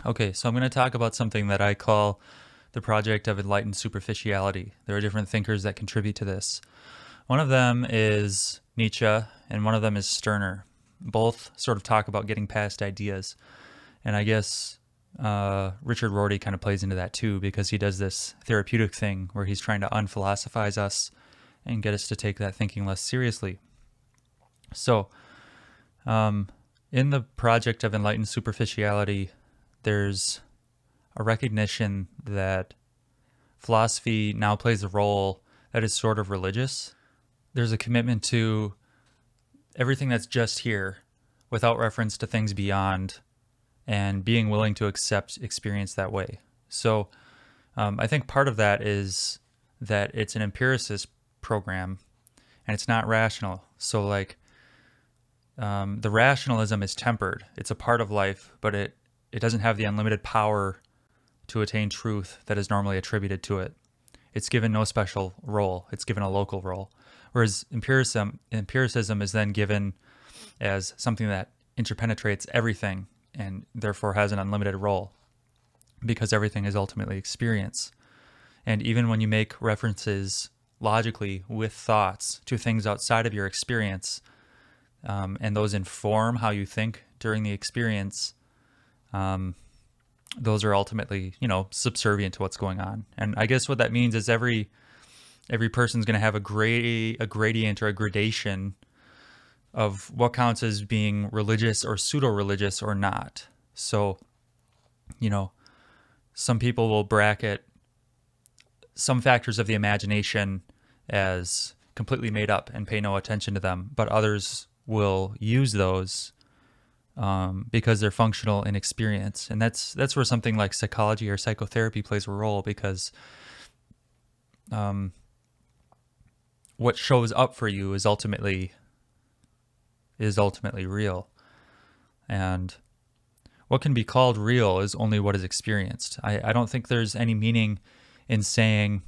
Okay, so I'm going to talk about something that I call the project of enlightened superficiality. There are different thinkers that contribute to this. One of them is Nietzsche, and one of them is Stirner. Both sort of talk about getting past ideas. And I guess Richard Rorty kind of plays into that too, because he does this therapeutic thing where he's trying to unphilosophize us and get us to take that thinking less seriously. So, in the project of enlightened superficiality, there's a recognition that philosophy now plays a role that is sort of religious. There's a commitment to everything that's just here without reference to things beyond and being willing to accept experience that way. So I think part of that is that it's an empiricist program and it's not rational. So like the rationalism is tempered. It's a part of life, but it doesn't have the unlimited power to attain truth that is normally attributed to it. It's given no special role. It's given a local role. Whereas empiricism is then given as something that interpenetrates everything and therefore has an unlimited role because everything is ultimately experience. And even when you make references logically with thoughts to things outside of your experience, and those inform how you think during the experience, those are ultimately, subservient to what's going on. And I guess what that means is every person's going to have a gradient or a gradation of what counts as being religious or pseudo-religious or not. So, some people will bracket some factors of the imagination as completely made up and pay no attention to them, but others will use those because they're functional in experience. And that's where something like psychology or psychotherapy plays a role, because what shows up for you is ultimately real. And what can be called real is only what is experienced. I don't think there's any meaning in saying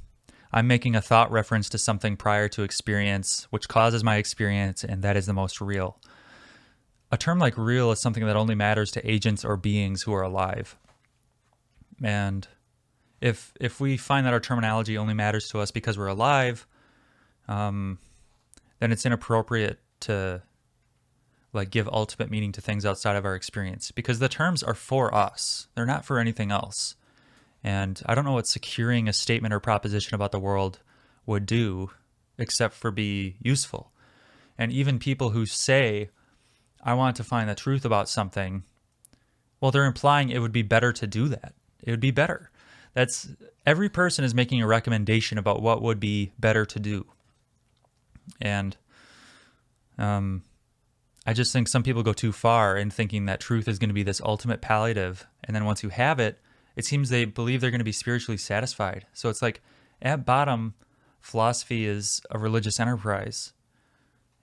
I'm making a thought reference to something prior to experience, which causes my experience, and that is the most real. A term like real is something that only matters to agents or beings who are alive. And if we find that our terminology only matters to us because we're alive, then it's inappropriate to give ultimate meaning to things outside of our experience, because the terms are for us. They're not for anything else. And I don't know what securing a statement or proposition about the world would do except for be useful. And even people who say, I want to find the truth about something, well, they're implying it would be better to do that. It would be better. Every person is making a recommendation about what would be better to do. And I just think some people go too far in thinking that truth is going to be this ultimate palliative. And then once you have it, it seems they believe they're going to be spiritually satisfied. So it's like, at bottom, philosophy is a religious enterprise.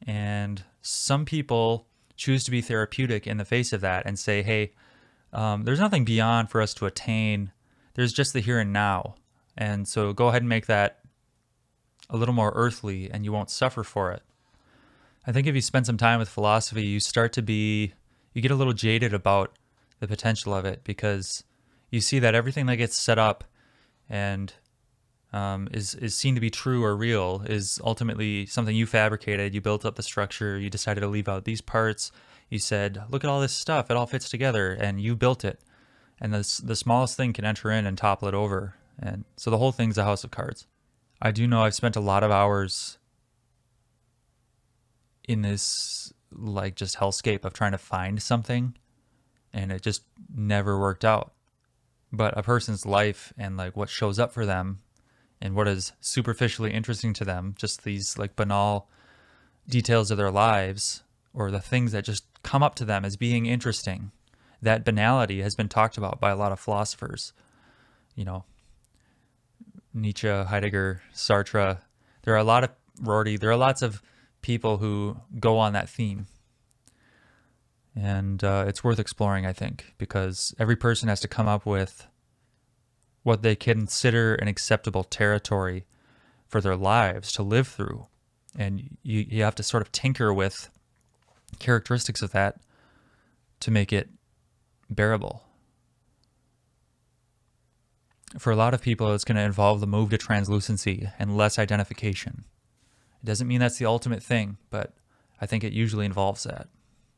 And some people choose to be therapeutic in the face of that and say, hey, there's nothing beyond for us to attain. There's just the here and now. And so go ahead and make that a little more earthly and you won't suffer for it. I think if you spend some time with philosophy, you get a little jaded about the potential of it, because you see that everything that gets set up and is seen to be true or real is ultimately something you fabricated. You built up the structure. You decided to leave out these parts. You said, look at all this stuff. It all fits together, and you built it. And the smallest thing can enter in and topple it over. And so the whole thing's a house of cards. I do know I've spent a lot of hours in this just hellscape of trying to find something, and it just never worked out. But a person's life and what shows up for them and what is superficially interesting to them, just these banal details of their lives or the things that just come up to them as being interesting, that banality has been talked about by a lot of philosophers. Nietzsche, Heidegger, Sartre. There are a lot of Rorty. There are lots of people who go on that theme. And it's worth exploring, I think, because every person has to come up with what they consider an acceptable territory for their lives to live through. And you have to sort of tinker with characteristics of that to make it bearable. For a lot of people, it's going to involve the move to translucency and less identification. It doesn't mean that's the ultimate thing, but I think it usually involves that.